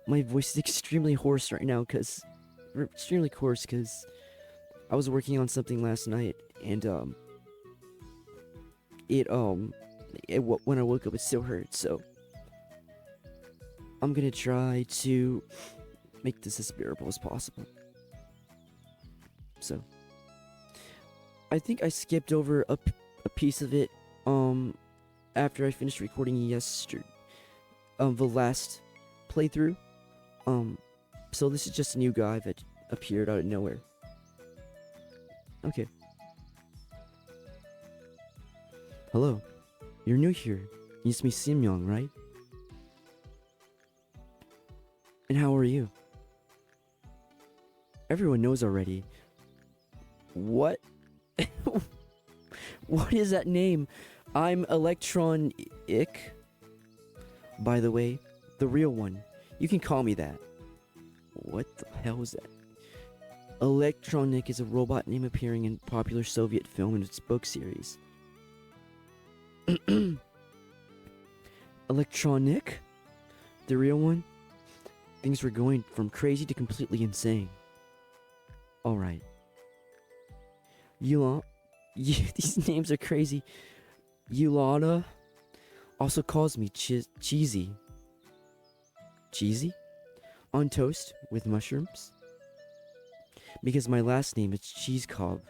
My voice is extremely hoarse right now because I was working on something last night and when I woke up it still hurt, so I'm gonna try to make this as bearable as possible. So I think I skipped over a piece of it after I finished recording yesterday, the last playthrough. So this is just a new guy that appeared out of nowhere. Okay. Hello. You're new here. It's me, Simyong, right? And how are you? Everyone knows already. What? What is that name? I'm Electron Ick. By the way, the real one. You can call me that. What the hell is that? Electronic is a robot name appearing in popular Soviet film and its book series. Electronic? The real one? Things were going from crazy to completely insane. Alright. These names are crazy. Yulana also calls me cheesy. Cheesy? On toast with mushrooms? Because my last name is Cheese Cobb.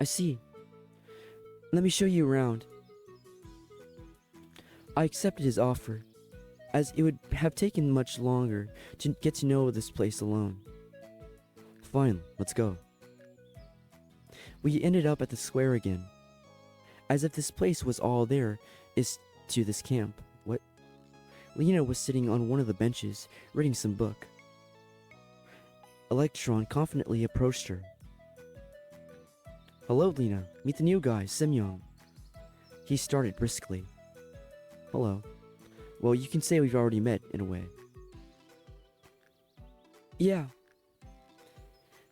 I see. Let me show you around. I accepted his offer, as it would have taken much longer to get to know this place alone. Fine, let's go. We ended up at the square again. As if this place was all there is to this camp. What? Lena was sitting on one of the benches, reading some book. Electron confidently approached her. Hello, Lena. Meet the new guy, Simyong. He started briskly. Hello. Well, you can say we've already met, in a way. Yeah.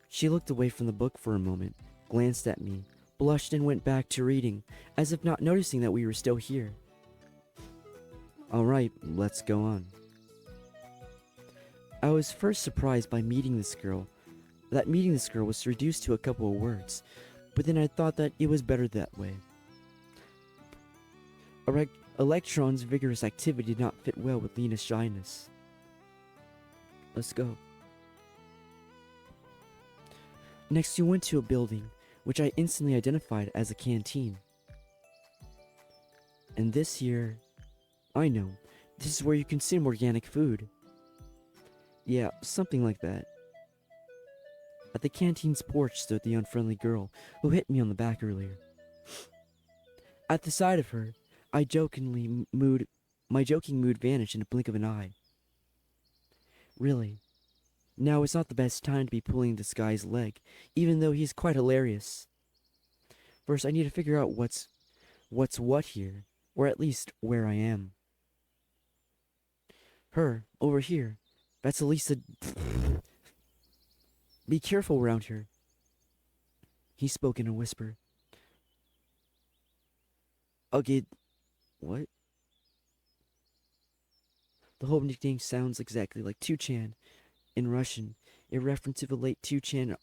She looked away from the book for a moment, glanced at me, blushed and went back to reading, as if not noticing that we were still here. Alright, let's go on. I was first surprised by meeting this girl. That meeting this girl was reduced to a couple of words, but then I thought that it was better that way. Electron's vigorous activity did not fit well with Lena's shyness. Let's go. Next, we went to a building, which I instantly identified as a canteen. And this here, I know, this is where you consume organic food. Yeah, something like that. At the canteen's porch stood the unfriendly girl who hit me on the back earlier. At the sight of her, my joking mood vanished in a blink of an eye. Really, now is not the best time to be pulling this guy's leg, even though he's quite hilarious. First, I need to figure out what's what here, or at least where I am. Her, over here, that's Elisa. Be careful around here. He spoke in a whisper. Okay, what? The whole nickname sounds exactly like 2chan in Russian, a reference to the late 2chan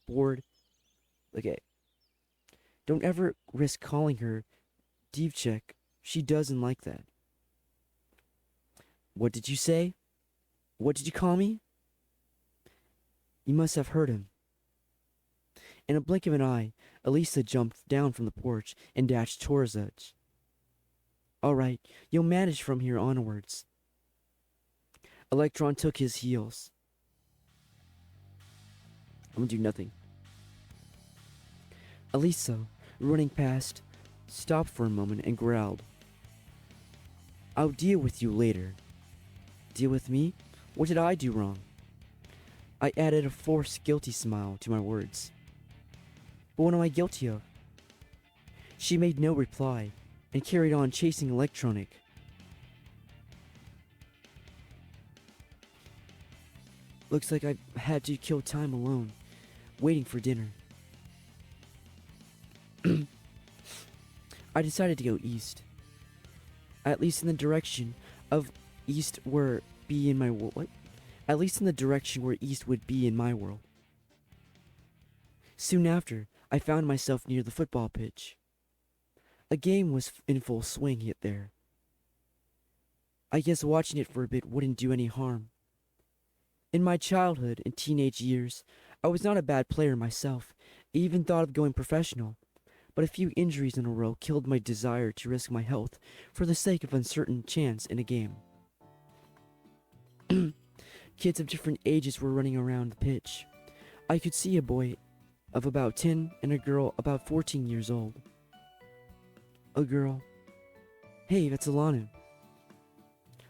board. Okay. Don't ever risk calling her Divchek. She doesn't like that. What did you say? What did you call me? You must have heard him. In a blink of an eye, Elisa jumped down from the porch and dashed towards us. Alright, you'll manage from here onwards. Electron took his heels. I'm gonna do nothing. Elisa, running past, stopped for a moment and growled. I'll deal with you later. Deal with me? What did I do wrong? I added a forced, guilty smile to my words. But what am I guilty of? She made no reply and carried on chasing Electronic. Looks like I had to kill time alone, waiting for dinner. I decided to go east, at least in the direction of east where be in my world. What? At least in the direction where east would be in my world. Soon after, I found myself near the football pitch. A game was in full swing yet there. I guess watching it for a bit wouldn't do any harm. In my childhood and teenage years, I was not a bad player myself. I even thought of going professional, but a few injuries in a row killed my desire to risk my health for the sake of uncertain chance in a game. Kids of different ages were running around the pitch. I could see a boy of about 10 and a girl about 14 years old. A girl. Hey, that's Alana.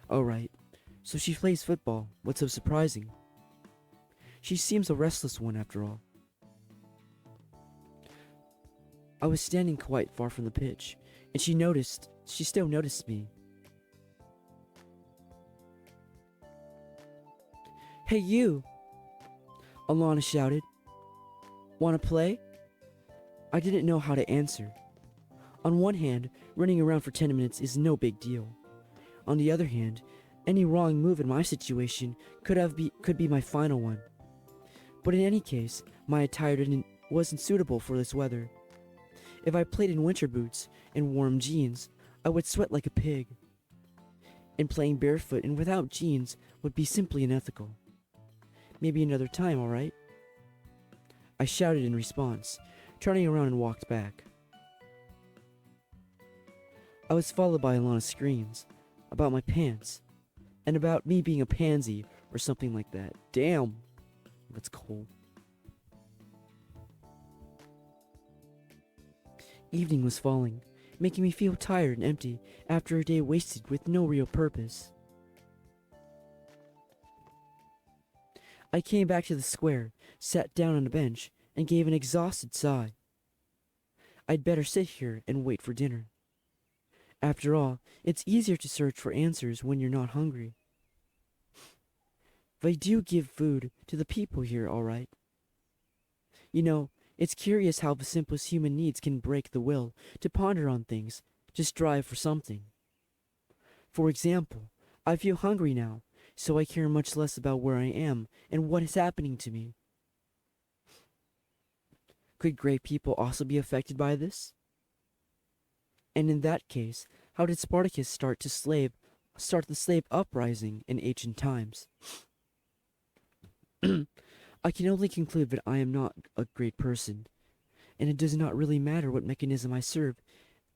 Oh, right. So she plays football. What's so surprising? She seems a restless one after all. I was standing quite far from the pitch, and she still noticed me. Hey you! Alana shouted. Wanna play? I didn't know how to answer. On one hand, running around for 10 minutes is no big deal. On the other hand, any wrong move in my situation could be my final one. But in any case, my attire wasn't suitable for this weather. If I played in winter boots and warm jeans, I would sweat like a pig. And playing barefoot and without jeans would be simply unethical. Maybe another time, alright? I shouted in response, turning around and walked back. I was followed by Alana's screams about my pants and about me being a pansy or something like that. Damn, that's cold. Evening was falling, making me feel tired and empty after a day wasted with no real purpose. I came back to the square, sat down on a bench, and gave an exhausted sigh. I'd better sit here and wait for dinner. After all, it's easier to search for answers when you're not hungry. They do give food to the people here, all right. You know, it's curious how the simplest human needs can break the will to ponder on things, to strive for something. For example, I feel hungry now, so I care much less about where I am and what is happening to me. Could great people also be affected by this? And in that case, how did Spartacus start the slave uprising in ancient times? I can only conclude that I am not a great person, and it does not really matter what mechanism I serve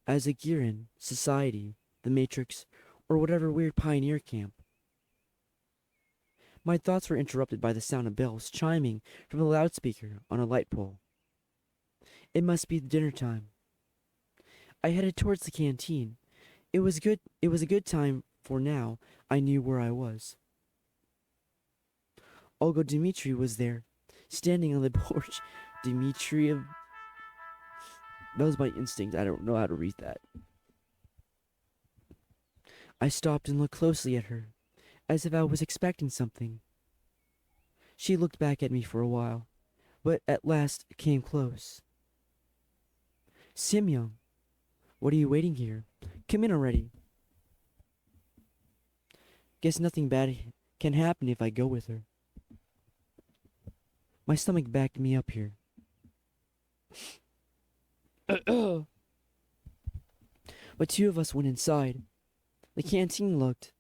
as a gear in society, the Matrix, or whatever weird pioneer camp. My thoughts were interrupted by the sound of bells chiming from a loudspeaker on a light pole. It must be dinner time. I headed towards the canteen. It was a good time, for now I knew where I was. Olga Dmitri was there, standing on the porch. That was my instinct. I don't know how to read that. I stopped and looked closely at her, as if I was expecting something. She looked back at me for a while, but at last came close. Semyon, what are you waiting here? Come in already. Guess nothing bad can happen if I go with her. My stomach backed me up here. But two of us went inside. The canteen looked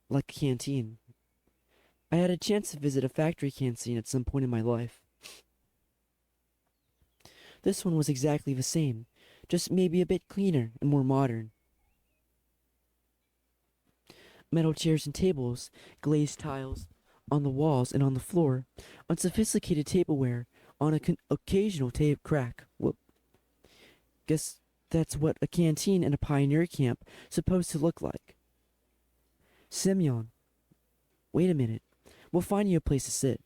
like a canteen. I had a chance to visit a factory canteen at some point in my life. This one was exactly the same, just maybe a bit cleaner and more modern. Metal chairs and tables, glazed tiles on the walls and on the floor, unsophisticated tableware on an occasional tape crack. Whoop. Guess that's what a canteen in a pioneer camp supposed to look like. Semyon, wait a minute. We'll find you a place to sit.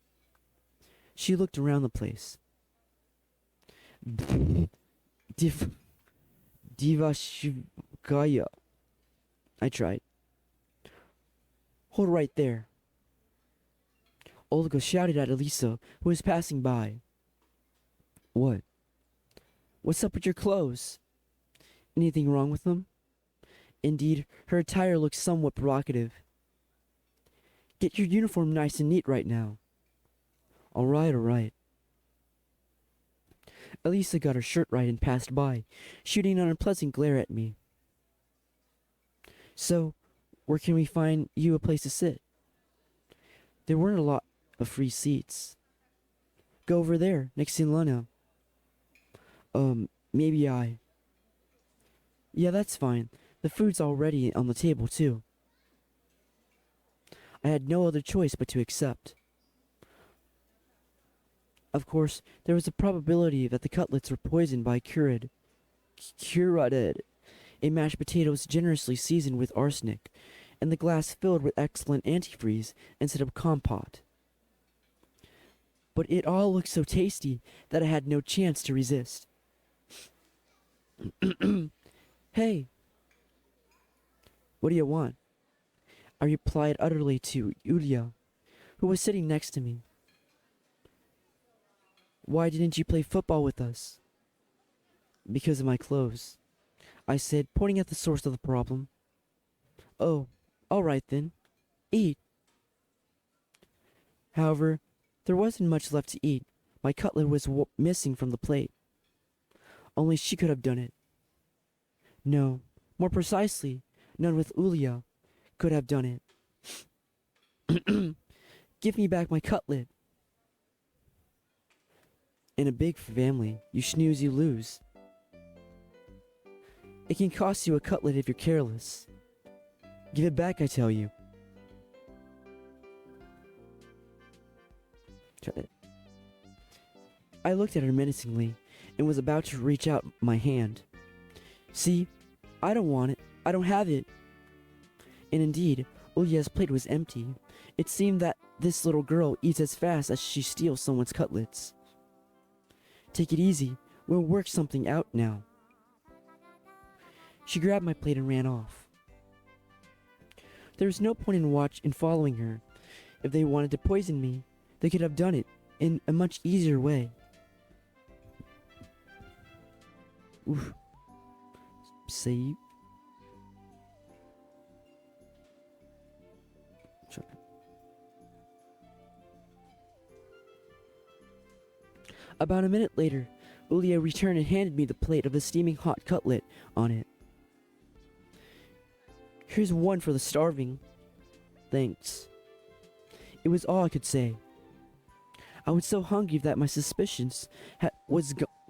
She looked around the place. Divashkaya. I tried. Hold right there. Olga shouted at Elisa, who was passing by. What? What's up with your clothes? Anything wrong with them? Indeed, her attire looked somewhat provocative. Get your uniform nice and neat right now. All right, all right. Elisa got her shirt right and passed by, shooting an unpleasant glare at me. So, where can we find you a place to sit? There weren't a lot of free seats. Go over there, next to Lena. Maybe I. Yeah, that's fine. The food's already on the table, too. I had no other choice but to accept. Of course, there was a probability that the cutlets were poisoned by curatted, a mashed potatoes generously seasoned with arsenic, and the glass filled with excellent antifreeze instead of compote. But it all looked so tasty that I had no chance to resist. Hey, what do you want? I replied utterly to Yulia, who was sitting next to me. Why didn't you play football with us? Because of my clothes, I said, pointing at the source of the problem. Oh, all right then. Eat. However, there wasn't much left to eat. My cutlet was missing from the plate. Only she could have done it. No, more precisely, none with Ulia could have done it. Give me back my cutlet. In a big family, you snooze, you lose. It can cost you a cutlet if you're careless. Give it back, I tell you. I looked at her menacingly and was about to reach out my hand. See, I don't want it. I don't have it. And indeed, Ulya's plate was empty. It seemed that this little girl eats as fast as she steals someone's cutlets. Take it easy. We'll work something out now. She grabbed my plate and ran off. There was no point in following her. If they wanted to poison me, they could have done it in a much easier way. Oof. Save. About a minute later, Ulya returned and handed me the plate of a steaming hot cutlet on it. Here's one for the starving. Thanks. It was all I could say. I was so hungry that my suspicions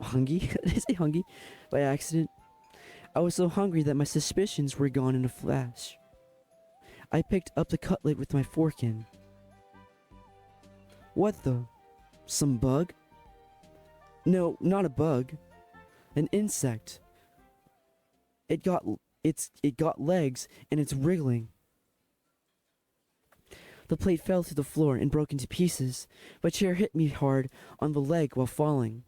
hungry? Did I say hungry by accident? I was so hungry that my suspicions were gone in a flash. I picked up the cutlet with my fork in. What the? Some bug? No, not a bug. An insect. It got legs and it's wriggling. The plate fell to the floor and broke into pieces. My chair hit me hard on the leg while falling.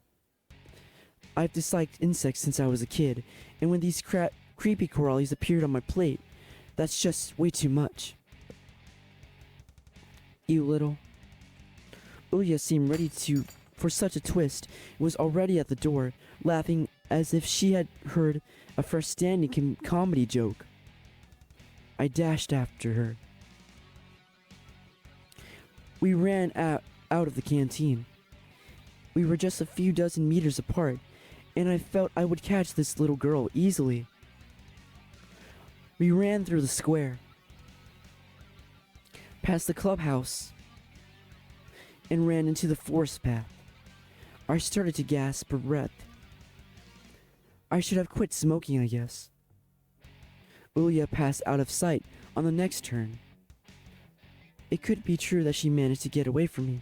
I've disliked insects since I was a kid, and when these creepy crawlies appeared on my plate, that's just way too much. You little. Ulya seemed ready for such a twist and was already at the door, laughing as if she had heard a fresh standing comedy joke. I dashed after her. We ran out of the canteen. We were just a few dozen meters apart, and I felt I would catch this little girl easily. We ran through the square, past the clubhouse, and ran into the forest path. I started to gasp for breath. I should have quit smoking, I guess. Ulya passed out of sight on the next turn. It could be true that she managed to get away from me.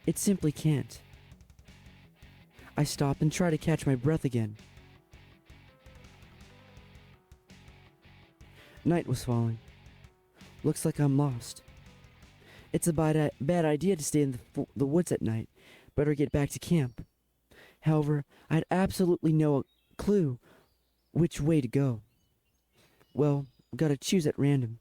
It simply can't. I stopped and tried to catch my breath again. Night was falling. Looks like I'm lost. It's a bad idea to stay in the woods at night. Better get back to camp. However, I had absolutely no clue which way to go. Well, gotta choose at random.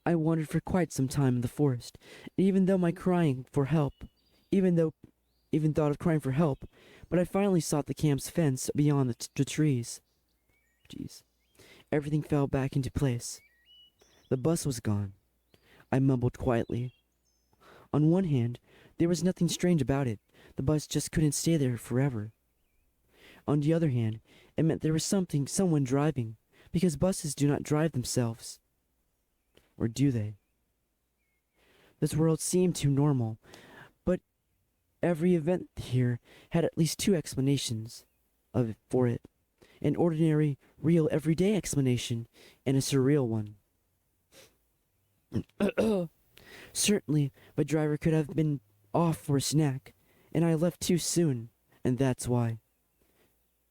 I wandered for quite some time in the forest, and even though even thought of crying for help, but I finally sought the camp's fence beyond the trees. Jeez. Everything fell back into place. The bus was gone. I mumbled quietly. On one hand, there was nothing strange about it. The bus just couldn't stay there forever. On the other hand, it meant there was someone driving, because buses do not drive themselves. Or do they? This world seemed too normal, but every event here had at least two explanations for it. An ordinary, real, everyday explanation, and a surreal one. Certainly, my driver could have been off for a snack, and I left too soon, and that's why.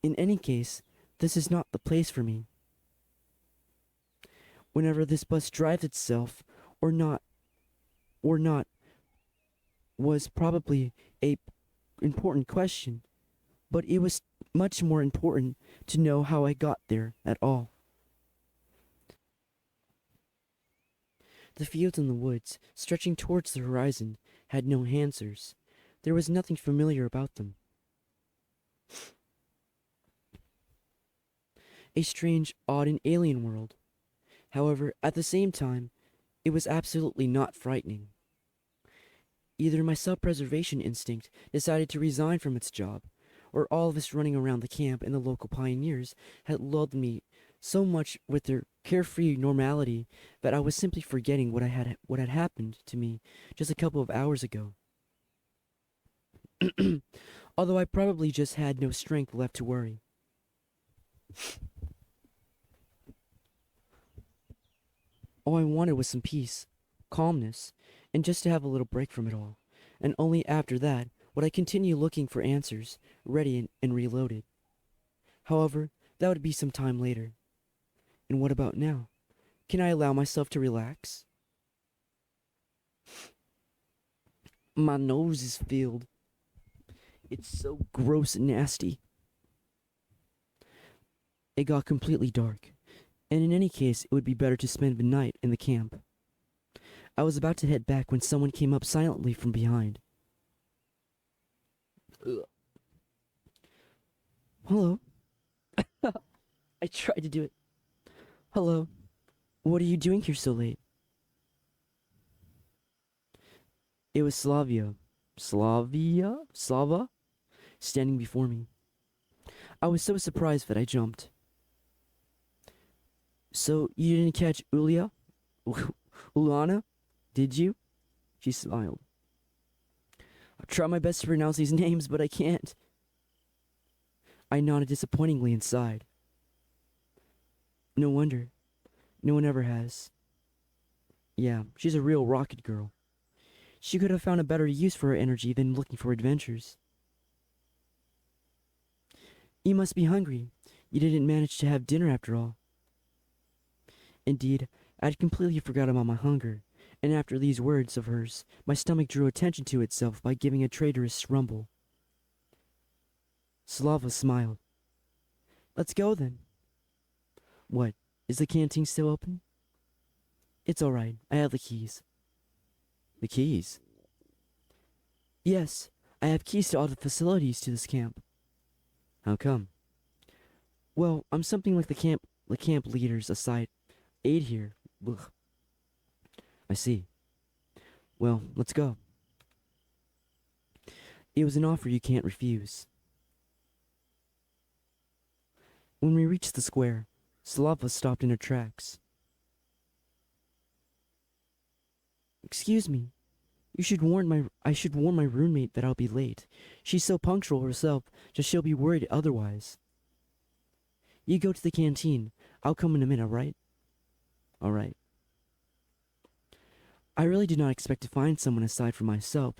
In any case, this is not the place for me. Whenever this bus drives itself, or not, was probably a important question, but it was much more important to know how I got there at all. The fields and the woods, stretching towards the horizon, had no answers. There was nothing familiar about them. A strange, odd, and alien world. However, at the same time, it was absolutely not frightening. Either my self-preservation instinct decided to resign from its job, or all of us running around the camp and the local pioneers had lulled me so much with their carefree normality that I was simply forgetting what had happened to me just a couple of hours ago. Although I probably just had no strength left to worry. All I wanted was some peace, calmness, and just to have a little break from it all. And only after that would I continue looking for answers, ready and reloaded. However, that would be some time later. And what about now? Can I allow myself to relax? My nose is filled. It's so gross and nasty. It got completely dark, and in any case, it would be better to spend the night in the camp. I was about to head back when someone came up silently from behind. Ugh. Hello. I tried to do it. Hello. What are you doing here so late? It was Slava, standing before me. I was so surprised that I jumped. So, you didn't catch Ulana, did you? She smiled. I'll try my best to pronounce these names, but I can't. I nodded disappointingly and sighed. No wonder. No one ever has. Yeah, she's a real rocket girl. She could have found a better use for her energy than looking for adventures. You must be hungry. You didn't manage to have dinner after all. Indeed, I'd completely forgotten about my hunger, and after these words of hers, my stomach drew attention to itself by giving a traitorous rumble. Slava smiled. Let's go then. What, is the canteen still open? It's all right, I have the keys. The keys? Yes, I have keys to all the facilities to this camp. How come? Well, I'm something like the camp leader's aside aide here. Ugh. I see. Well, let's go. It was an offer you can't refuse. When we reached the square, Slava stopped in her tracks. Excuse me. I should warn my roommate that I'll be late. She's so punctual herself, just she'll be worried otherwise. You go to the canteen. I'll come in a minute, right? All right. I really did not expect to find someone aside from myself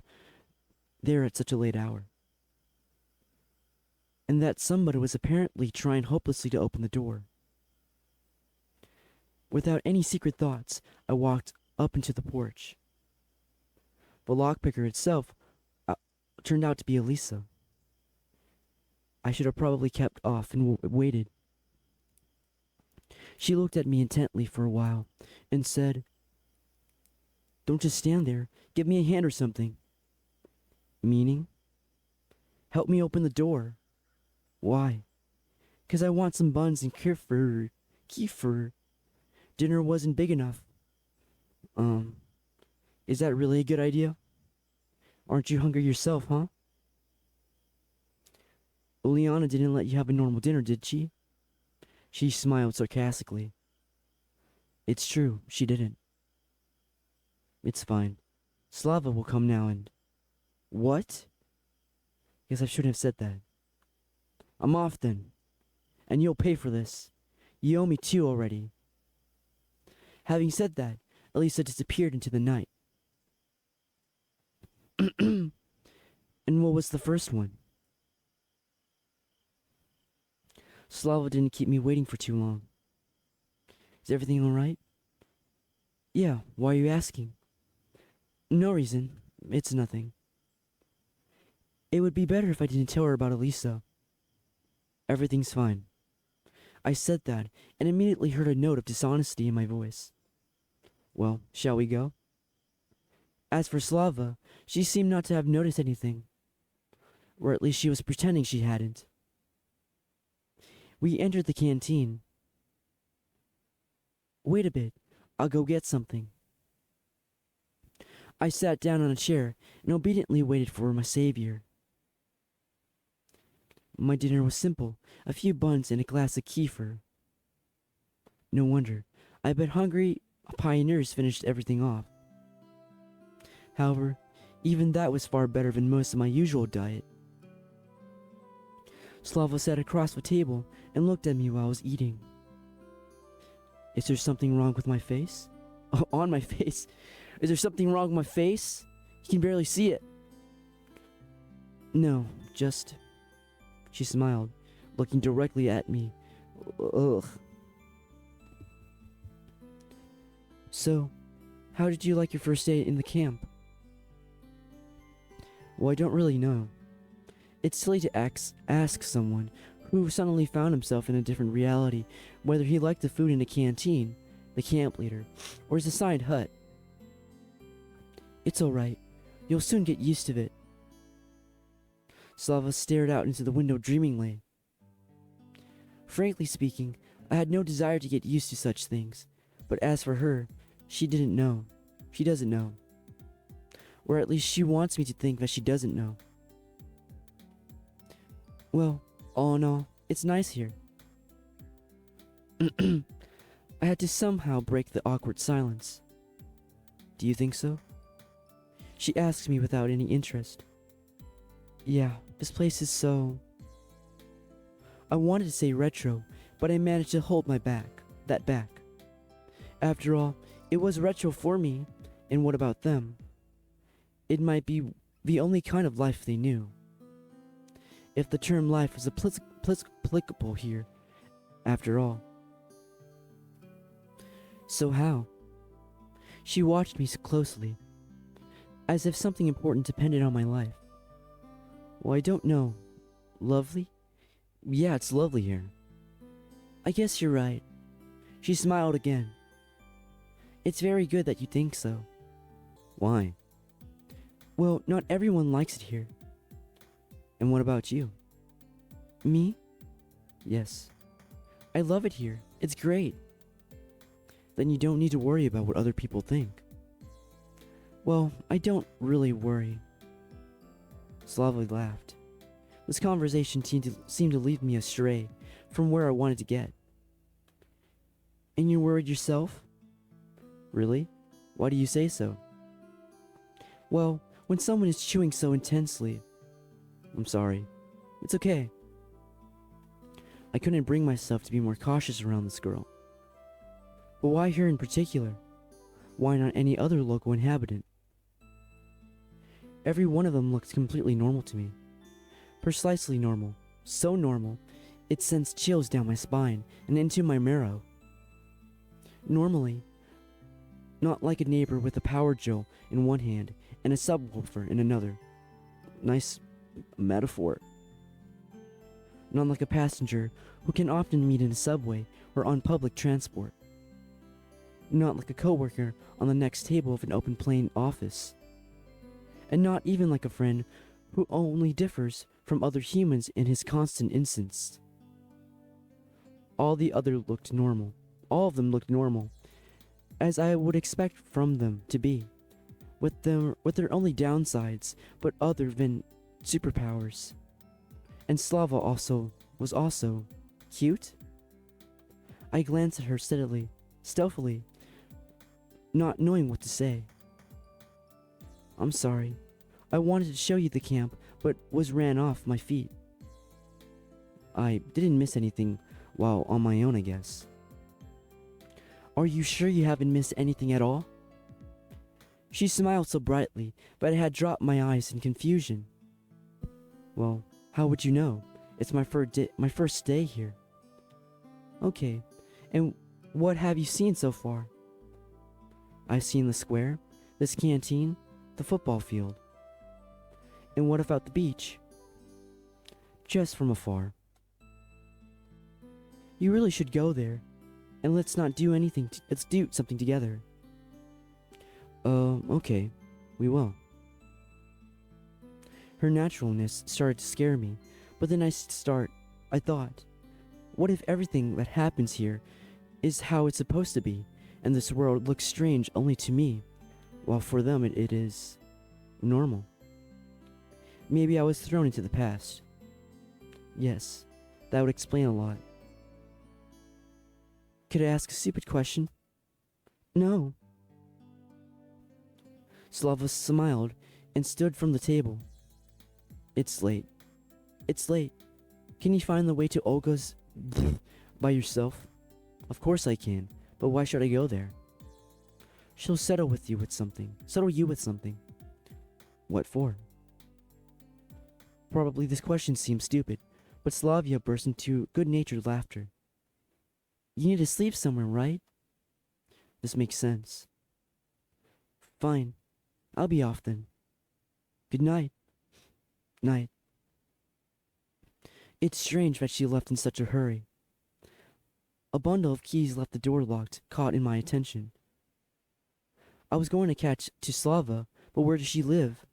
there at such a late hour. And that somebody was apparently trying hopelessly to open the door. Without any secret thoughts, I walked up into the porch. The lockpicker itself turned out to be Elisa. I should have probably kept off and waited. She looked at me intently for a while and said, Don't just stand there. Give me a hand or something. Meaning? Help me open the door. Why? 'Cause I want some buns and kefir. Kefir. Dinner wasn't big enough. Is that really a good idea? Aren't you hungry yourself, huh? Uliana didn't let you have a normal dinner, did she? She smiled sarcastically. It's true, she didn't. It's fine. Slava will come now and... What? Guess I shouldn't have said that. I'm off then. And you'll pay for this. You owe me 2 already. Having said that, Elisa disappeared into the night. And what was the first one? Slava didn't keep me waiting for too long. Is everything alright? Yeah, why are you asking? No reason. It's nothing. It would be better if I didn't tell her about Elisa. Everything's fine. I said that and immediately heard a note of dishonesty in my voice. Well, shall we go? As for Slava, she seemed not to have noticed anything. Or at least she was pretending she hadn't. We entered the canteen. Wait a bit, I'll go get something. I sat down on a chair and obediently waited for my savior. My dinner was simple, a few buns and a glass of kefir. No wonder. I bet hungry pioneers finished everything off. However, even that was far better than most of my usual diet. Slava sat across the table and looked at me while I was eating. Is there something wrong with my face? Oh, on my face? Is there something wrong with my face? You can barely see it. No, just... She smiled, looking directly at me. Ugh. So, how did you like your first day in the camp? Well, I don't really know. It's silly to ask someone who suddenly found himself in a different reality whether he liked the food in the canteen, the camp leader, or his assigned hut. It's alright. You'll soon get used to it. Slava stared out into the window dreamingly. Frankly speaking, I had no desire to get used to such things, but as for her, she didn't know. She doesn't know. Or at least she wants me to think that she doesn't know. Well, all in all, it's nice here. I had to somehow break the awkward silence. Do you think so? She asked me without any interest. Yeah, this place is so... I wanted to say retro, but I managed to hold that back. After all, it was retro for me, and what about them? It might be the only kind of life they knew. If the term life was applicable here, after all. So how? She watched me closely, as if something important depended on my life. Well, I don't know. Lovely? Yeah, it's lovely here. I guess you're right. She smiled again. It's very good that you think so. Why? Well, not everyone likes it here. And what about you? Me? Yes. I love it here. It's great. Then you don't need to worry about what other people think. Well, I don't really worry. Slava laughed. This conversation seemed to lead me astray from where I wanted to get. And you're worried yourself? Really? Why do you say so? Well, when someone is chewing so intensely... I'm sorry. It's okay. I couldn't bring myself to be more cautious around this girl. But why her in particular? Why not any other local inhabitant? Every one of them looked completely normal to me. Precisely normal. So normal, it sends chills down my spine and into my marrow. Normally, not like a neighbor with a power drill in one hand and a subwoofer in another. Nice metaphor. Not like a passenger who can often meet in a subway or on public transport. Not like a coworker on the next table of an open plan office. And not even like a friend who only differs from other humans in his constant instance. All the other looked normal. All of them looked normal, as I would expect from them to be, with their only downsides, but other than superpowers. And Slava was also cute. I glanced at her stealthily, not knowing what to say. I'm sorry. I wanted to show you the camp, but ran off my feet. I didn't miss anything while on my own, I guess. Are you sure you haven't missed anything at all? She smiled so brightly, but I had dropped my eyes in confusion. Well, how would you know? It's my first day here. Okay, and what have you seen so far? I've seen the square, this canteen, the football field. And what about the beach? Just from afar. You really should go there, and let's do something together. Okay, we will. Her naturalness started to scare me, but then I thought, what if everything that happens here is how it's supposed to be, and this world looks strange only to me, while for them it is normal? Maybe I was thrown into the past. Yes, that would explain a lot. Could I ask a stupid question? No. Slava smiled and stood from the table. It's late. It's late. Can you find the way to Olga's by yourself? Of course I can, but why should I go there? She'll settle you with something. What for? Probably this question seems stupid, but Slavia burst into good-natured laughter. You need to sleep somewhere, right? This makes sense. Fine. I'll be off then. Good night. Night. It's strange that she left in such a hurry. A bundle of keys left the door locked, caught in my attention. I was going to catch to Slava, but where does she live?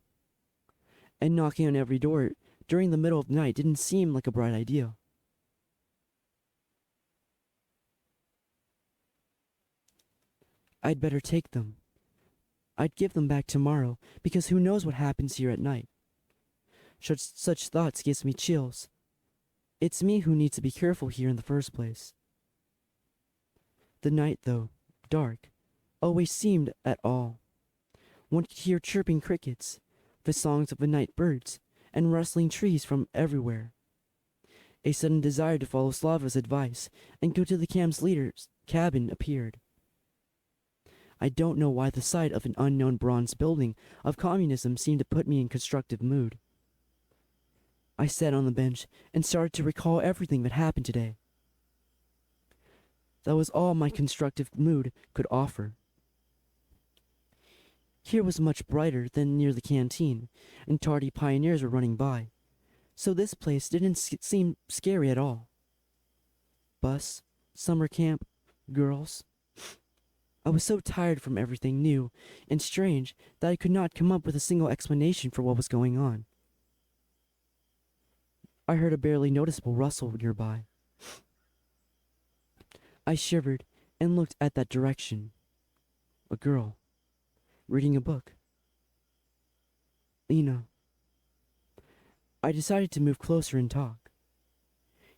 And knocking on every door during the middle of the night didn't seem like a bright idea. I'd better take them. I'd give them back tomorrow, because who knows what happens here at night. Such thoughts gives me chills. It's me who needs to be careful here in the first place. The night, though dark, always seemed at all. One could hear chirping crickets, the songs of the night birds, and rustling trees from everywhere. A sudden desire to follow Slava's advice and go to the camp's leader's cabin appeared. I don't know why the sight of an unknown bronze building of communism seemed to put me in constructive mood. I sat on the bench and started to recall everything that happened today. That was all my constructive mood could offer. Here was much brighter than near the canteen, and tardy pioneers were running by, so this place didn't seem scary at all. Bus, summer camp, girls. I was so tired from everything new and strange that I could not come up with a single explanation for what was going on. I heard a barely noticeable rustle nearby. I shivered and looked at that direction. A girl, reading a book. Lena. I decided to move closer and talk.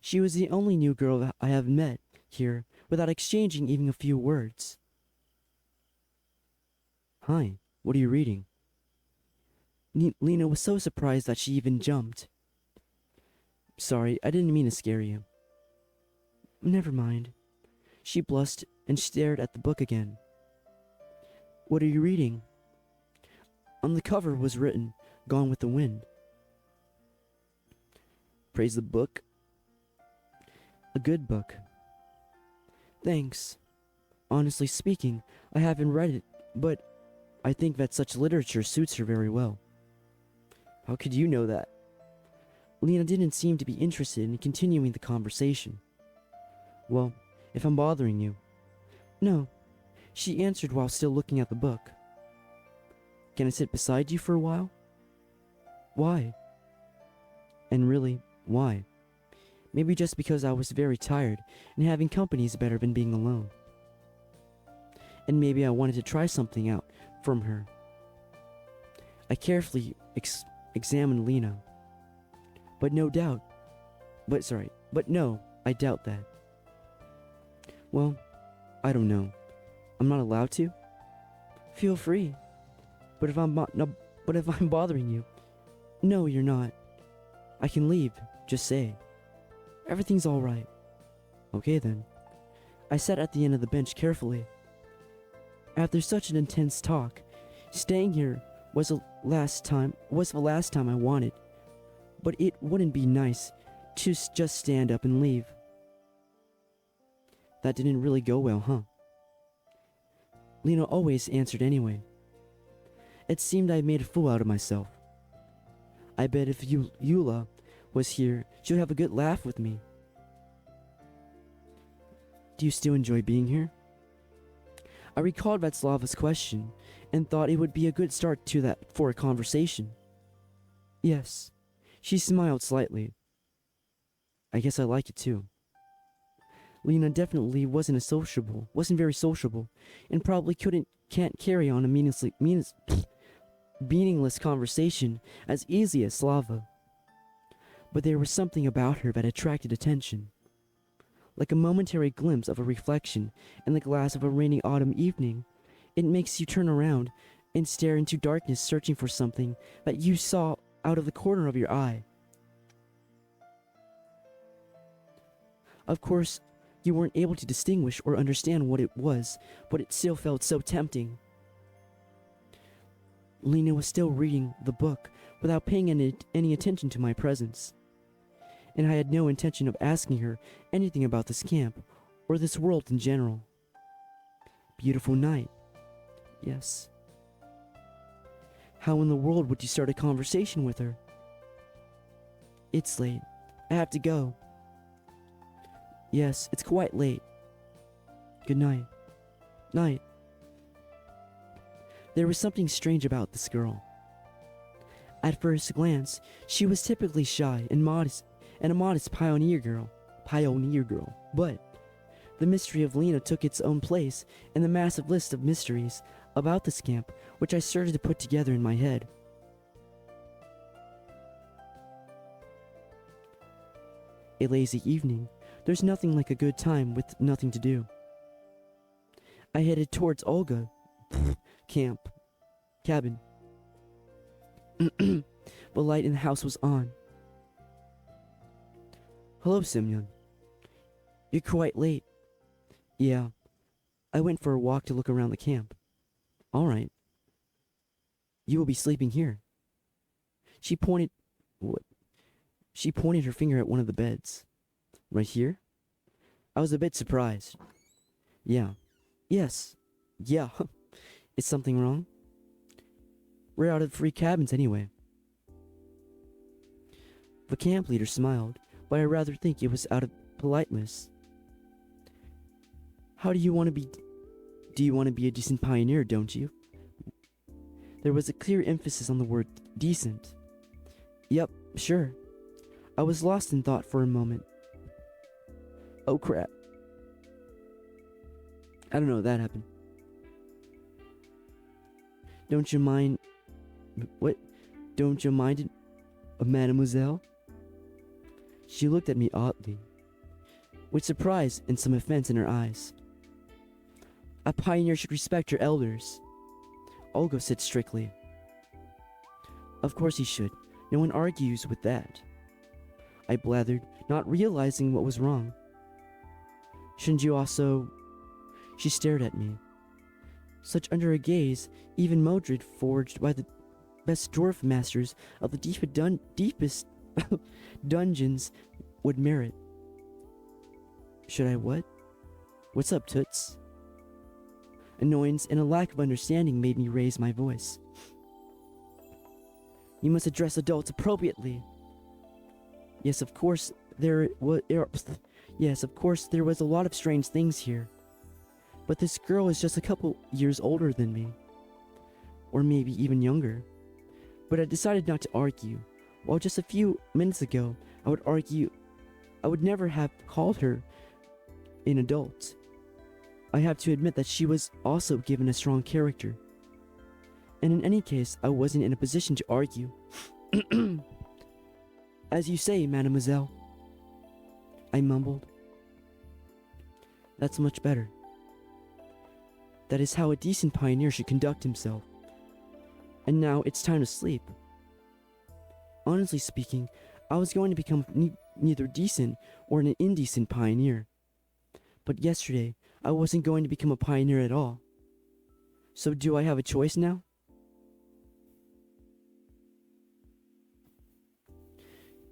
She was the only new girl that I have met here without exchanging even a few words. Hi, what are you reading? Lena was so surprised that she even jumped. Sorry, I didn't mean to scare you. Never mind. She blushed and stared at the book again. What are you reading? On the cover was written, Gone with the Wind. Praise the book. A good book. Thanks. Honestly speaking, I haven't read it, but I think that such literature suits her very well. How could you know that? Lena didn't seem to be interested in continuing the conversation. Well, if I'm bothering you. No, she answered while still looking at the book. Can I sit beside you for a while? Why? And really, why? Maybe just because I was very tired and having company is better than being alone. And maybe I wanted to try something out from her. I carefully examined Lena. But no, I doubt that. Well, I don't know. I'm not allowed to? Feel free. But if I'm bothering you, no, you're not. I can leave, just say. Everything's all right. Okay then. I sat at the end of the bench carefully. After such an intense talk, staying here was the last time I wanted. But it wouldn't be nice to just stand up and leave. That didn't really go well, huh? Lena always answered anyway. It seemed I made a fool out of myself. I bet if Eula was here, she would have a good laugh with me. Do you still enjoy being here? I recalled Václava's question and thought it would be a good start to that for a conversation. Yes, she smiled slightly. I guess I like it too. Lena definitely wasn't very sociable, and probably can't carry on a meaningless conversation as easy as Slava. But there was something about her that attracted attention. Like a momentary glimpse of a reflection in the glass of a rainy autumn evening, it makes you turn around and stare into darkness searching for something that you saw out of the corner of your eye. Of course, you weren't able to distinguish or understand what it was, but it still felt so tempting. Lena was still reading the book without paying any attention to my presence, and I had no intention of asking her anything about this camp or this world in general. Beautiful night. Yes. How in the world would you start a conversation with her? It's late. I have to go. Yes, it's quite late. Good night. Night. There was something strange about this girl. At first glance, she was typically shy and a modest pioneer girl. But the mystery of Lena took its own place in the massive list of mysteries about this camp, which I started to put together in my head. A lazy evening. There's nothing like a good time with nothing to do. I headed towards Olga cabin. The light in the house was on. Hello, Semyon. You're quite late. Yeah, I went for a walk to look around the camp. All right. You will be sleeping here. She pointed her finger at one of the beds. Right here? I was a bit surprised. Yeah. Yes. Yeah. Is something wrong? We're out of free cabins anyway. The camp leader smiled, but I rather think it was out of politeness. Do you want to be a decent pioneer, don't you? There was a clear emphasis on the word decent. Yep, sure. I was lost in thought for a moment. Oh crap. I don't know, that happened. Don't you mind... What? Don't you mind it, mademoiselle? She looked at me oddly, with surprise and some offense in her eyes. A pioneer should respect her elders, Olga said strictly. Of course he should. No one argues with that, I blathered, not realizing what was wrong. Shouldn't you also... She stared at me. Such under a gaze, even Modred, forged by the best dwarf masters of the deepest dungeons, would merit. Should I what? What's up, Toots? Annoyance and a lack of understanding made me raise my voice. You must address adults appropriately. Yes, of course, there was a lot of strange things here. But this girl is just a couple years older than me. Or maybe even younger. But I decided not to argue, while just a few minutes ago I would argue I would never have called her an adult. I have to admit that she was also given a strong character. And in any case, I wasn't in a position to argue. As you say, mademoiselle, I mumbled. That's much better. That is how a decent pioneer should conduct himself. And now it's time to sleep. Honestly speaking, I was going to become neither decent or an indecent pioneer. But yesterday, I wasn't going to become a pioneer at all. So do I have a choice now?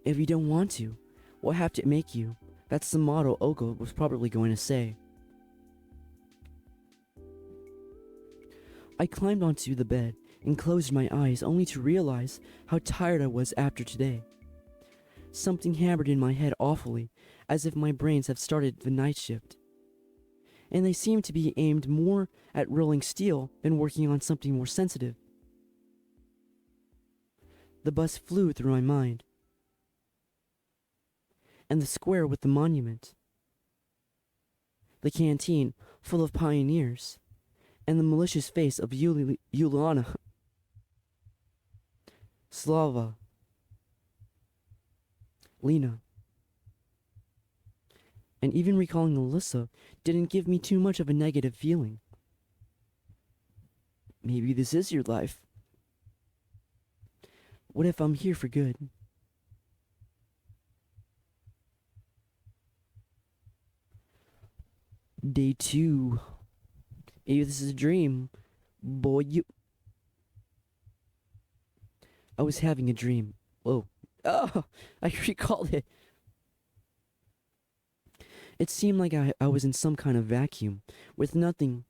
If you don't want to, we'll have to make you. That's the motto Oko was probably going to say. I climbed onto the bed and closed my eyes only to realize how tired I was after today. Something hammered in my head awfully, as if my brains have started the night shift. And they seemed to be aimed more at rolling steel than working on something more sensitive. The bus flew through my mind. And the square with the monument. The canteen full of pioneers. And the malicious face of Yuliana. Slava. Lena. And even recalling Alyssa didn't give me too much of a negative feeling. Maybe this is your life. What if I'm here for good? Day 2. Maybe this is a dream. Boy, I was having a dream. Whoa. Oh, I recalled it. It seemed like I was in some kind of vacuum, with nothing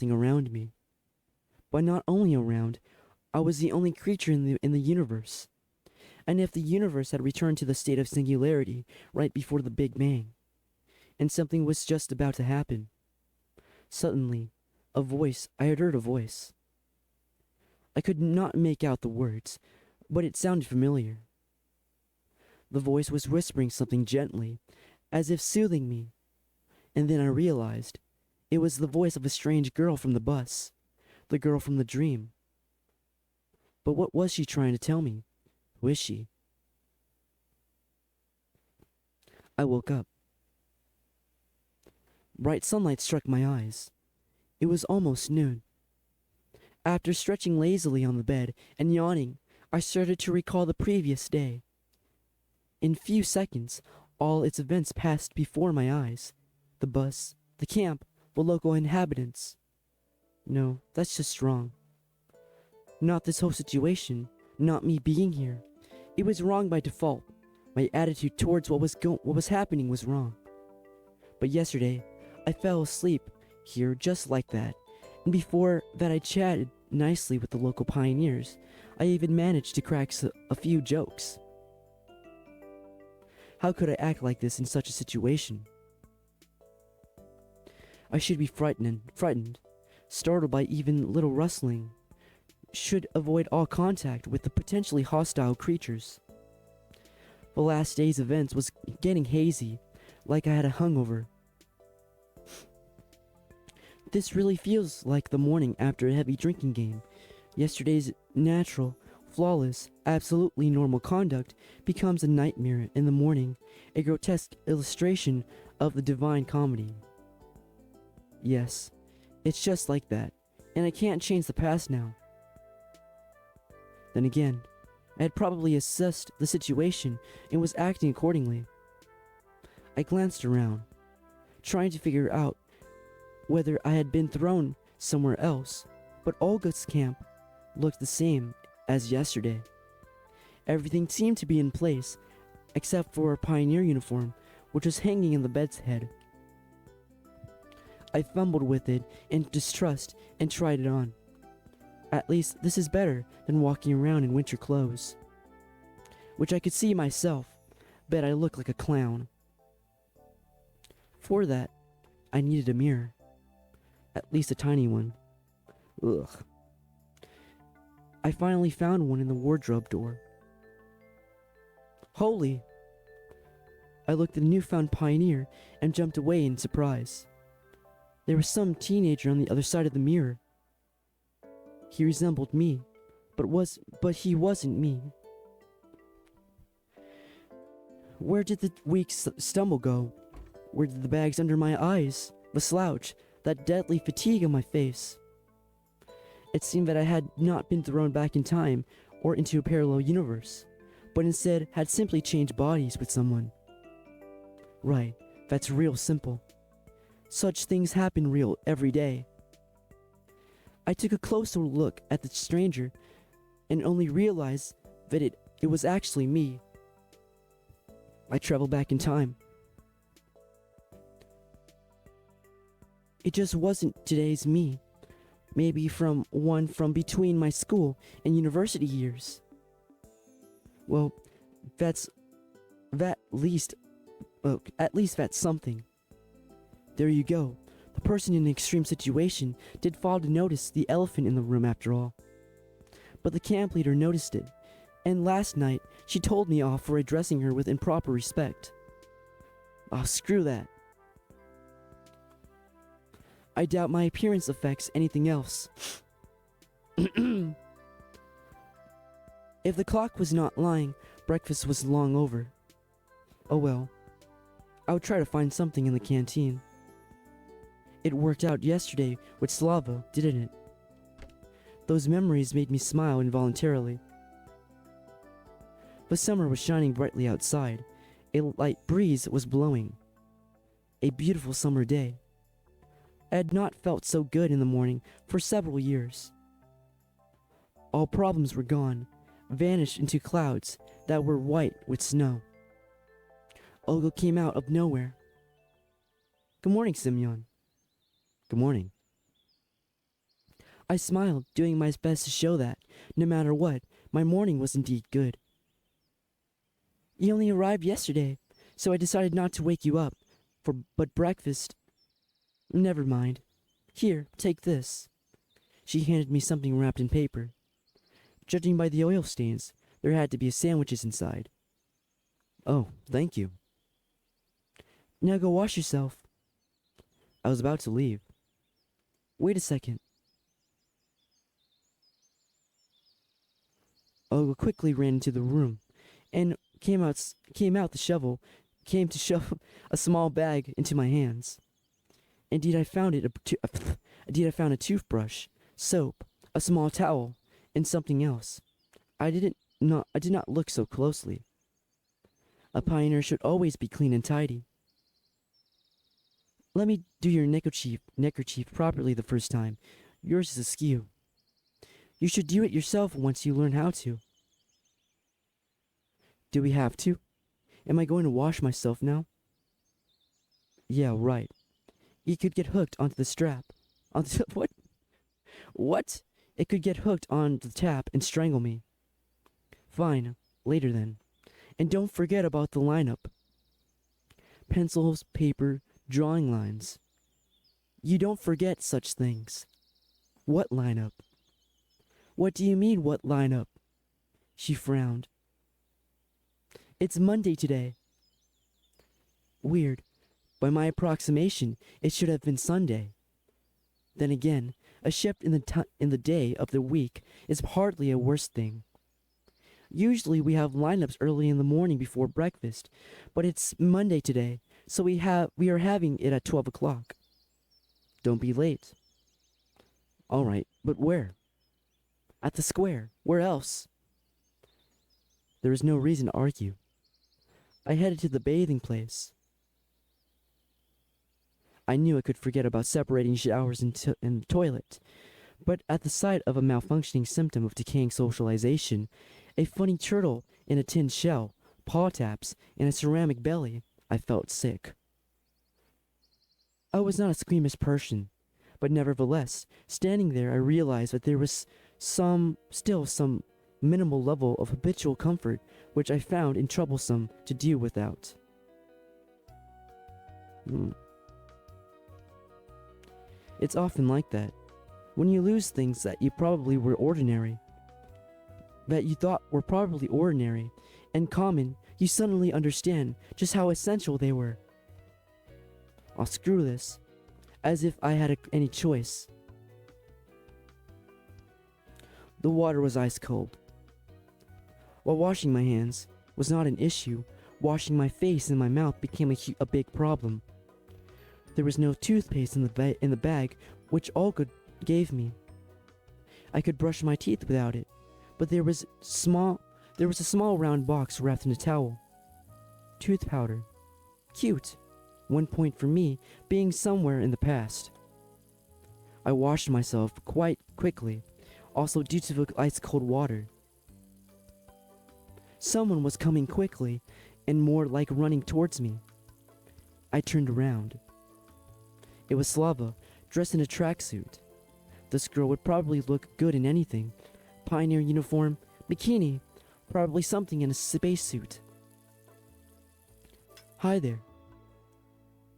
around me. But not only around, I was the only creature in the universe. And if the universe had returned to the state of singularity right before the Big Bang, and something was just about to happen, suddenly, I had heard a voice. I could not make out the words, but it sounded familiar. The voice was whispering something gently, as if soothing me, and then I realized it was the voice of a strange girl from the bus, the girl from the dream. But what was she trying to tell me? Who is she? I woke up. Bright sunlight struck my eyes. It was almost noon. After stretching lazily on the bed and yawning, I started to recall the previous day. In few seconds, all its events passed before my eyes. The bus, the camp, the local inhabitants. No, that's just wrong. Not this whole situation, not me being here. It was wrong by default. My attitude towards what was happening was wrong. But yesterday, I fell asleep here just like that, and before that I chatted nicely with the local pioneers. I even managed to crack a few jokes. How could I act like this in such a situation? I should be frightened, startled by even little rustling. Should avoid all contact with the potentially hostile creatures. The last day's events was getting hazy, like I had a hangover. This really feels like the morning after a heavy drinking game. Yesterday's natural, flawless, absolutely normal conduct becomes a nightmare in the morning, a grotesque illustration of the divine comedy. Yes, it's just like that, and I can't change the past now. Then again, I had probably assessed the situation and was acting accordingly. I glanced around, trying to figure out whether I had been thrown somewhere else, but Olga's camp looked the same as yesterday. Everything seemed to be in place, except for a pioneer uniform, which was hanging in the bed's head. I fumbled with it in distrust and tried it on. At least this is better than walking around in winter clothes, which I could see myself. Bet I look like a clown. For that, I needed a mirror. At least a tiny one. Ugh. I finally found one in the wardrobe door. Holy! I looked at the newfound pioneer and jumped away in surprise. There was some teenager on the other side of the mirror. He resembled me, but he wasn't me. Where did the weak stumble go? Where did the bags under my eyes, the slouch, that deadly fatigue on my face? It seemed that I had not been thrown back in time or into a parallel universe, but instead had simply changed bodies with someone. Right, that's real simple. Such things happen real every day. I took a closer look at the stranger and only realized that it was actually me. I traveled back in time. It just wasn't today's me. Maybe from between my school and university years. Well, at least that's something. There you go. The person in an extreme situation did fail to notice the elephant in the room after all. But the camp leader noticed it, and last night she told me off for addressing her with improper respect. Oh, screw that. I doubt my appearance affects anything else. If the clock was not lying, breakfast was long over. Oh well. I would try to find something in the canteen. It worked out yesterday with Slava, didn't it? Those memories made me smile involuntarily. The summer was shining brightly outside. A light breeze was blowing. A beautiful summer day. I had not felt so good in the morning for several years. All problems were gone, vanished into clouds that were white with snow. Olga came out of nowhere. Good morning, Simeon. Good morning. I smiled, doing my best to show that, no matter what, my morning was indeed good. You only arrived yesterday, so I decided not to wake you up, but breakfast... Never mind. Here, take this. She handed me something wrapped in paper. Judging by the oil stains, there had to be sandwiches inside. Oh, thank you. Now go wash yourself. I was about to leave. Wait a second. Olga quickly ran into the room and came to shove a small bag into my hands. Indeed, I found a toothbrush, soap, a small towel, and something else. I did not look so closely. A pioneer should always be clean and tidy. Let me do your neckerchief properly the first time. Yours is askew. You should do it yourself once you learn how to. Do we have to? Am I going to wash myself now? Yeah, right. It could get hooked onto the strap. What? What? It could get hooked on the tap and strangle me. Fine, later then. And don't forget about the lineup. Pencils, paper, drawing lines. You don't forget such things. What lineup? What do you mean, what lineup? She frowned. It's Monday today. Weird. By my approximation, it should have been Sunday. Then again, a shift in the day of the week is hardly a worse thing. Usually we have lineups early in the morning before breakfast, but it's Monday today, so we are having it at 12 o'clock. Don't be late. All right, but where? At the square. Where else? There is no reason to argue. I headed to the bathing place. I knew I could forget about separating showers and the toilet, but at the sight of a malfunctioning symptom of decaying socialization, a funny turtle in a tin shell, paw taps, and a ceramic belly, I felt sick. I was not a squeamish person, but nevertheless, standing there I realized that there was still some minimal level of habitual comfort which I found it troublesome to do without. It's often like that. When you lose things that you thought were probably ordinary and common, you suddenly understand just how essential they were. I'll screw this, as if I had any choice. The water was ice cold. While washing my hands was not an issue, washing my face and my mouth became a big problem. There was no toothpaste in the bag which Olga gave me. I could brush my teeth without it, but there was a small round box wrapped in a towel. Tooth powder. Cute. 1 point for me being somewhere in the past. I washed myself quite quickly, also due to the ice cold water. Someone was coming quickly and more like running towards me. I turned around. It was Slava, dressed in a tracksuit. This girl would probably look good in anything. Pioneer uniform, bikini, probably something in a spacesuit. Hi there.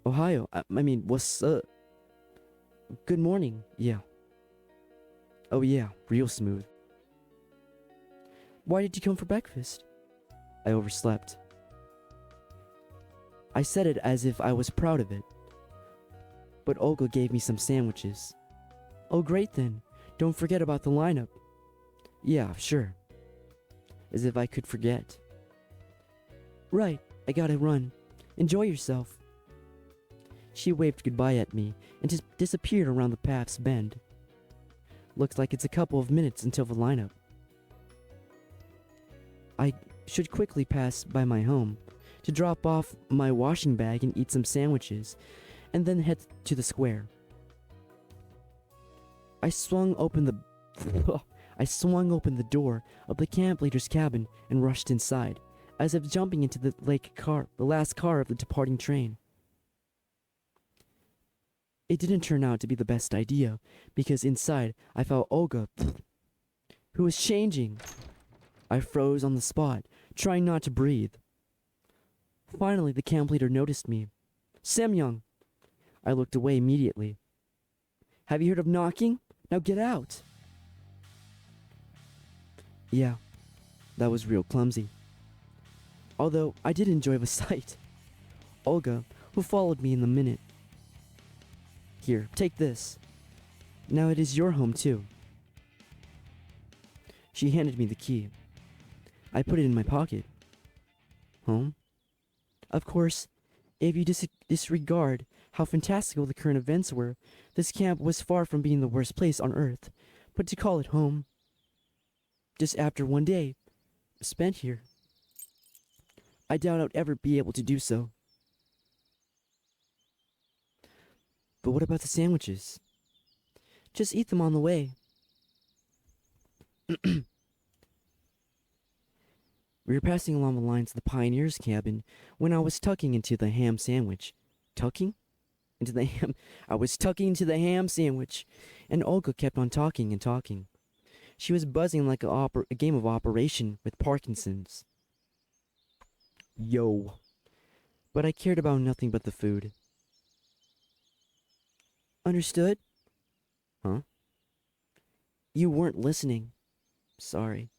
Ohio, what's up? Good morning, yeah. Oh yeah, real smooth. Why did you come for breakfast? I overslept. I said it as if I was proud of it. But Olga gave me some sandwiches. Oh great then, don't forget about the lineup. Yeah, sure. As if I could forget. Right, I gotta run. Enjoy yourself. She waved goodbye at me and just disappeared around the path's bend. Looks like it's a couple of minutes until the lineup. I should quickly pass by my home to drop off my washing bag and eat some sandwiches, and then head to the square. I swung open the door of the camp leader's cabin and rushed inside, as if jumping into the last car of the departing train. It didn't turn out to be the best idea, because inside I felt Olga, who was changing. I froze on the spot, trying not to breathe. Finally, the camp leader noticed me. Semyon! I looked away immediately. Have you heard of knocking? Now get out! Yeah, that was real clumsy. Although I did enjoy the sight. Olga, who followed me in a minute. Here, take this. Now it is your home too. She handed me the key. I put it in my pocket. Home? Of course, if you disregard how fantastical the current events were, this camp was far from being the worst place on earth. But to call it home, just after one day spent here, I doubt I'd ever be able to do so. But what about the sandwiches? Just eat them on the way. We were passing along the lines of the pioneer's cabin when I was tucking into the ham sandwich. Tucking? Into the ham? I was tucking into the ham sandwich, and Olga kept on talking and talking. She was buzzing like a game of Operation with Parkinson's. Yo. But I cared about nothing but the food. Understood? Huh? You weren't listening. Sorry.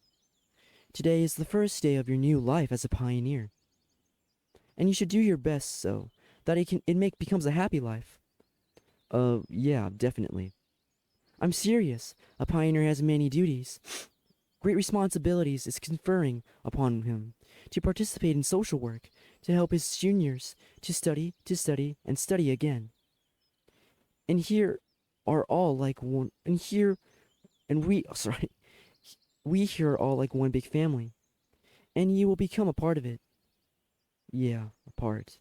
Today is the first day of your new life as a pioneer. And you should do your best so that it becomes a happy life. Yeah, definitely. I'm serious. A pioneer has many duties. Great responsibilities is conferring upon him to participate in social work, to help his juniors, to study, and study again. And here are all like one, we here are all like one big family. And you will become a part of it. Yeah, a part.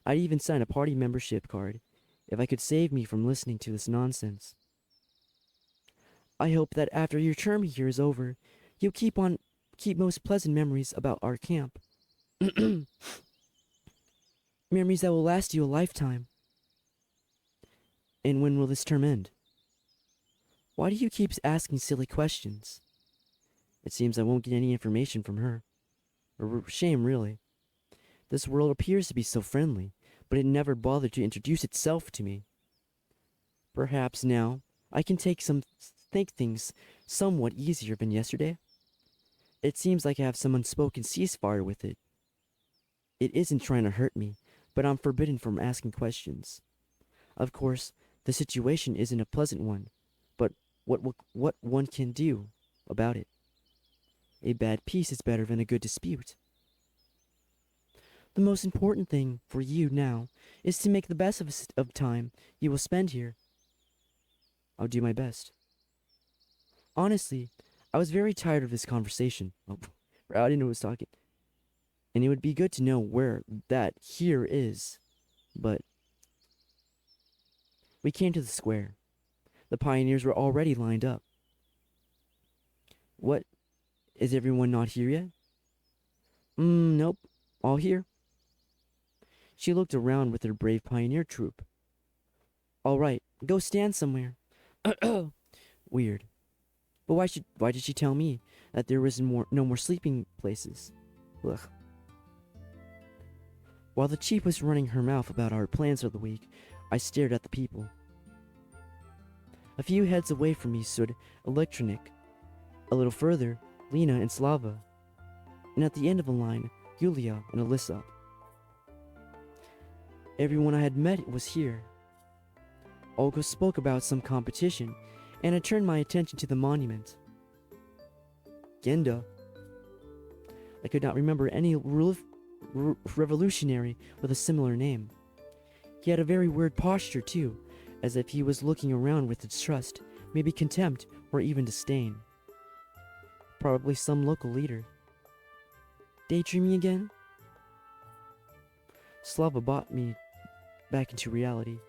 I'd even sign a party membership card if I could save me from listening to this nonsense. I hope that after your term here is over, you'll keep most pleasant memories about our camp. Memories that will last you a lifetime. And when will this term end? Why do you keep asking silly questions? It seems I won't get any information from her. A shame, really. This world appears to be so friendly, but it never bothered to introduce itself to me. Perhaps now I can take things somewhat easier than yesterday. It seems like I have some unspoken ceasefire with it. It isn't trying to hurt me, but I'm forbidden from asking questions. Of course, the situation isn't a pleasant one, but what one can do about it. A bad peace is better than a good dispute. The most important thing for you now is to make the best of time you will spend here. I'll do my best. Honestly, I was very tired of this conversation. Oh, I didn't know who was talking. And it would be good to know where that here is. But we came to the square. The pioneers were already lined up. What? Is everyone not here yet? Nope. All here. She looked around with her brave pioneer troop. All right, go stand somewhere. Weird. But why did she tell me that there was no more sleeping places? Ugh. While the chief was running her mouth about our plans for the week, I stared at the people. A few heads away from me stood Electronic. A little further, Lena and Slava. And at the end of the line, Yulia and Alyssa. Everyone I had met was here. Olga spoke about some competition, and I turned my attention to the monument. Genda. I could not remember any revolutionary with a similar name. He had a very weird posture, too, as if he was looking around with distrust, maybe contempt, or even disdain. Probably some local leader. Daydreaming again? Slava brought me back into reality.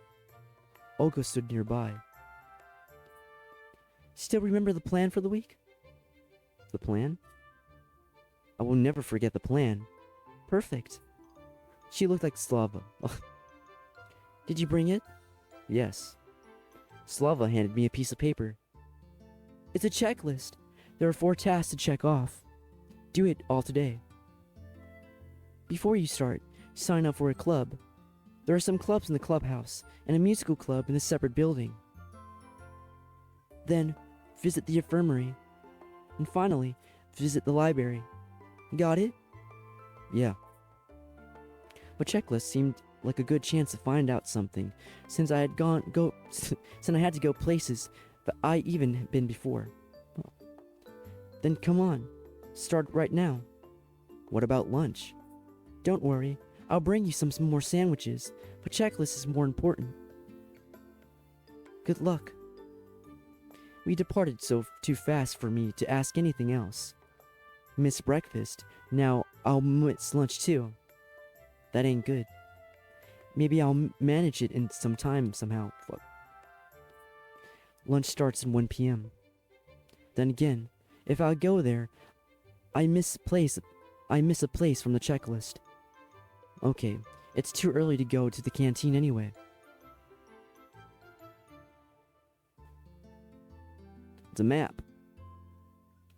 Olga stood nearby. Still remember the plan for the week? The plan? I will never forget the plan. Perfect. She looked like Slava. Did you bring it? Yes. Slava handed me a piece of paper. It's a checklist. There are 4 tasks to check off. Do it all today. Before you start, sign up for a club. There are some clubs in the clubhouse, and a musical club in a separate building. Then, visit the infirmary. And finally, visit the library. Got it? Yeah. The checklist seemed like a good chance to find out something, since I had since I had to go places that I even been before. Then come on, start right now. What about lunch? Don't worry, I'll bring you some more sandwiches. The checklist is more important. Good luck. We departed too fast for me to ask anything else. Miss breakfast, now I'll miss lunch too. That ain't good. Maybe I'll manage it in some time somehow. Fuck. Lunch starts at 1 p.m. Then again, if I go there, I miss a place from the checklist. Okay, it's too early to go to the canteen anyway. It's a map.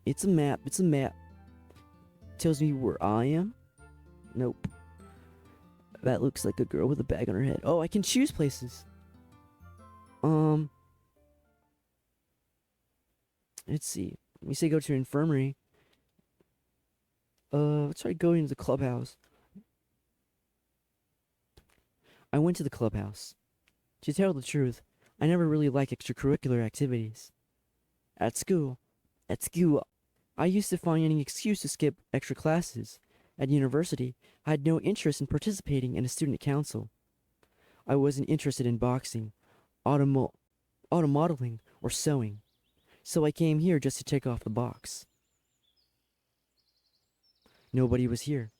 It's a map. It's a map. Tells me where I am? Nope. That looks like a girl with a bag on her head. Oh, I can choose places. Let's see. Let me say go to infirmary. Let's try going to the clubhouse. I went to the clubhouse. To tell the truth, I never really liked extracurricular activities. At school, I used to find any excuse to skip extra classes. At university, I had no interest in participating in a student council. I wasn't interested in boxing, automodeling, or sewing. So I came here just to take off the box. Nobody was here.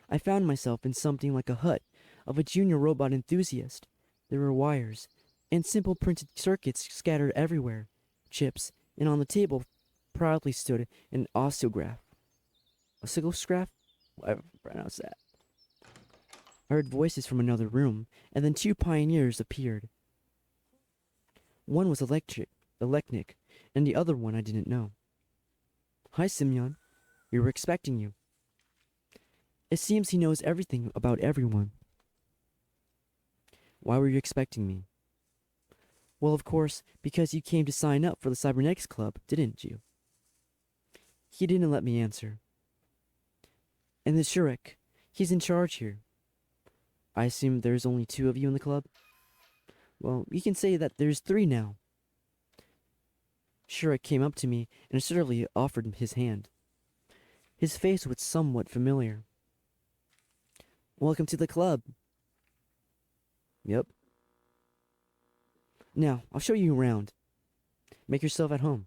I found myself in something like a hut of a junior robot enthusiast. There were wires and simple printed circuits scattered everywhere, chips, and on the table proudly stood an oscillograph. Oscillograph? Whatever pronounce that. I heard voices from another room, and then 2 pioneers appeared. One was Electric, and the other one I didn't know. Hi, Simeon. We were expecting you. It seems he knows everything about everyone. Why were you expecting me? Well, of course, because you came to sign up for the Cybernetics Club, didn't you? He didn't let me answer. And the Shurek, He's in charge here. I assume there's only 2 of you in the club? Well, you can say that there's 3 now. Shurik came up to me and assertively offered his hand. His face was somewhat familiar. Welcome to the club. Yep. Now, I'll show you around. Make yourself at home.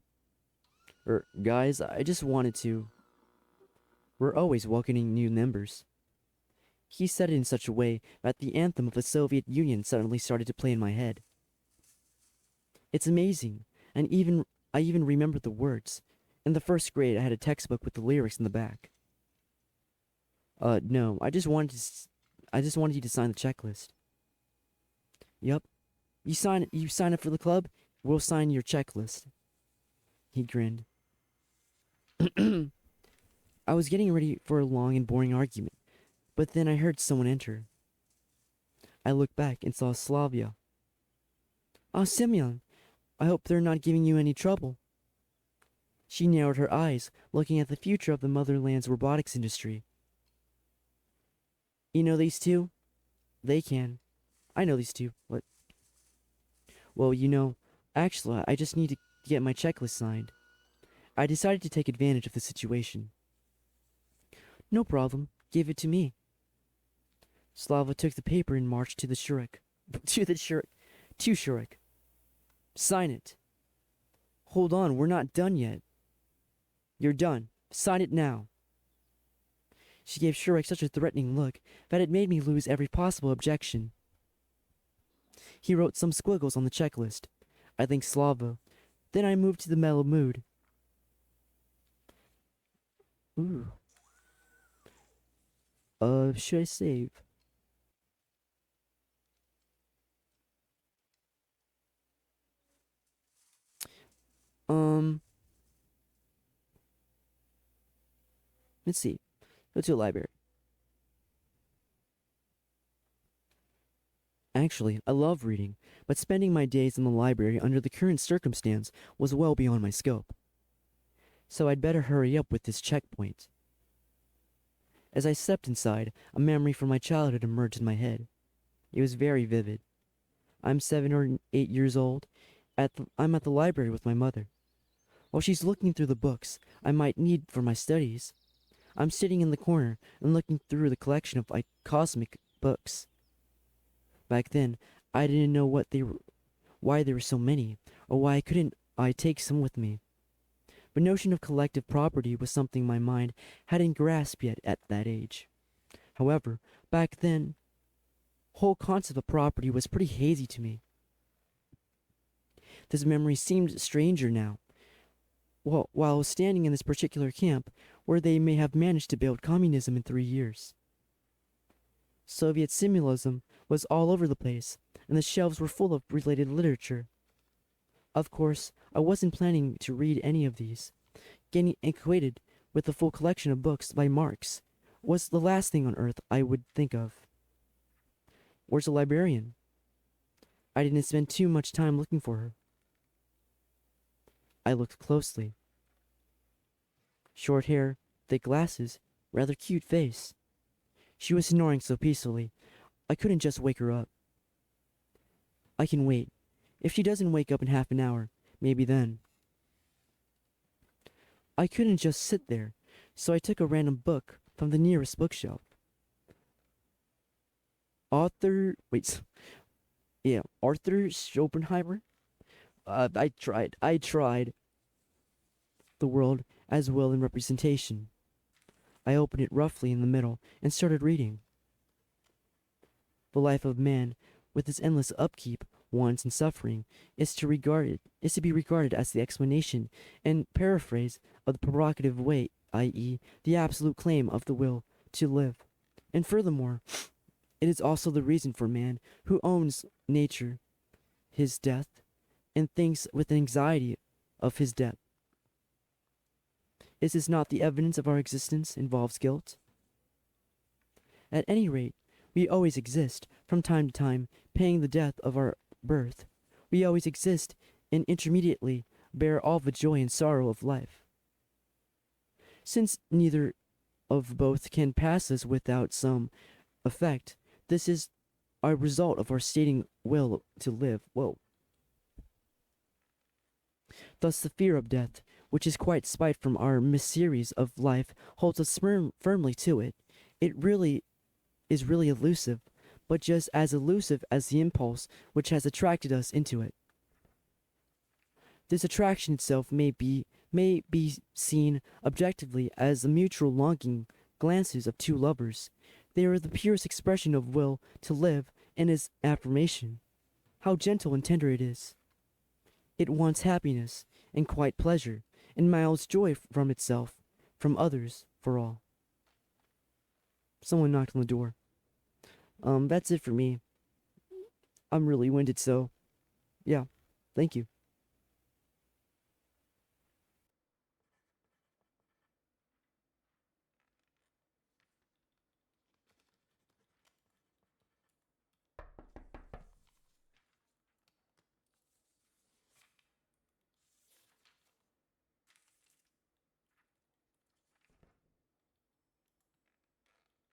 Guys, I just wanted to... We're always welcoming new members. He said it in such a way that the anthem of the Soviet Union suddenly started to play in my head. It's amazing, and I even remembered the words. In the 1st grade, I had a textbook with the lyrics in the back. No, I just wanted you to sign the checklist. Yup. You sign up for the club, we'll sign your checklist. He grinned. I was getting ready for a long and boring argument, but then I heard someone enter. I looked back and saw Slavia. Oh, Semyon, I hope they're not giving you any trouble. She narrowed her eyes, looking at the future of the motherland's robotics industry. You know these 2? They can. I know these 2. What? Well, actually, I just need to get my checklist signed. I decided to take advantage of the situation. No problem. Give it to me. Slava took the paper and marched to Shurik. To Shurik. Sign it. Hold on, we're not done yet. You're done. Sign it now. She gave Shurik such a threatening look that it made me lose every possible objection. He wrote some squiggles on the checklist. I thanked Slava. Then I moved to the mellow mood. Ooh. Should I save? Let's see. Go to a library. Actually, I love reading, but spending my days in the library under the current circumstance was well beyond my scope. So I'd better hurry up with this checkpoint. As I stepped inside, a memory from my childhood emerged in my head. It was very vivid. I'm 7 or 8 years old. I'm at the library with my mother. While she's looking through the books I might need for my studies, I'm sitting in the corner and looking through the collection of cosmic books. Back then, I didn't know why there were so many, or why couldn't I take some with me. The notion of collective property was something my mind hadn't grasped yet at that age. However, back then, whole concept of property was pretty hazy to me. This memory seemed stranger now. While I was standing in this particular camp, where they may have managed to build communism in 3 years. Soviet symbolism was all over the place, and the shelves were full of related literature. Of course, I wasn't planning to read any of these. Getting acquainted with the full collection of books by Marx was the last thing on earth I would think of. Where's the librarian? I didn't spend too much time looking for her. I looked closely. Short hair, thick glasses, rather cute face. She was snoring so peacefully, I couldn't just wake her up. I can wait. If she doesn't wake up in half an hour, maybe then. I couldn't just sit there, so I took a random book from the nearest bookshelf. Arthur Schopenhauer? I tried. The world as will in representation. I opened it roughly in the middle and started reading. The life of man, with its endless upkeep, wants, and suffering, is to be regarded as the explanation and paraphrase of the prerogative way, i.e., the absolute claim of the will to live. And furthermore, it is also the reason for man, who owns nature, his death, and thinks with anxiety of his death. Is this not the evidence of our existence involves guilt? At any rate, we always exist, from time to time, paying the death of our birth. We always exist, and intermediately bear all the joy and sorrow of life. Since neither of both can pass us without some effect. This is a result of our stating will to live. Whoa. Thus the fear of death, which is quite spite from our miseries of life, holds us firmly to it. It really is really elusive, but just as elusive as the impulse which has attracted us into it. This attraction itself may be seen objectively as the mutual longing glances of two lovers. They are the purest expression of will to live and its affirmation. How gentle and tender it is! It wants happiness and quiet pleasure, and miles joy from itself, from others, for all. Someone knocked on the door. That's it for me. I'm really winded, so yeah, thank you.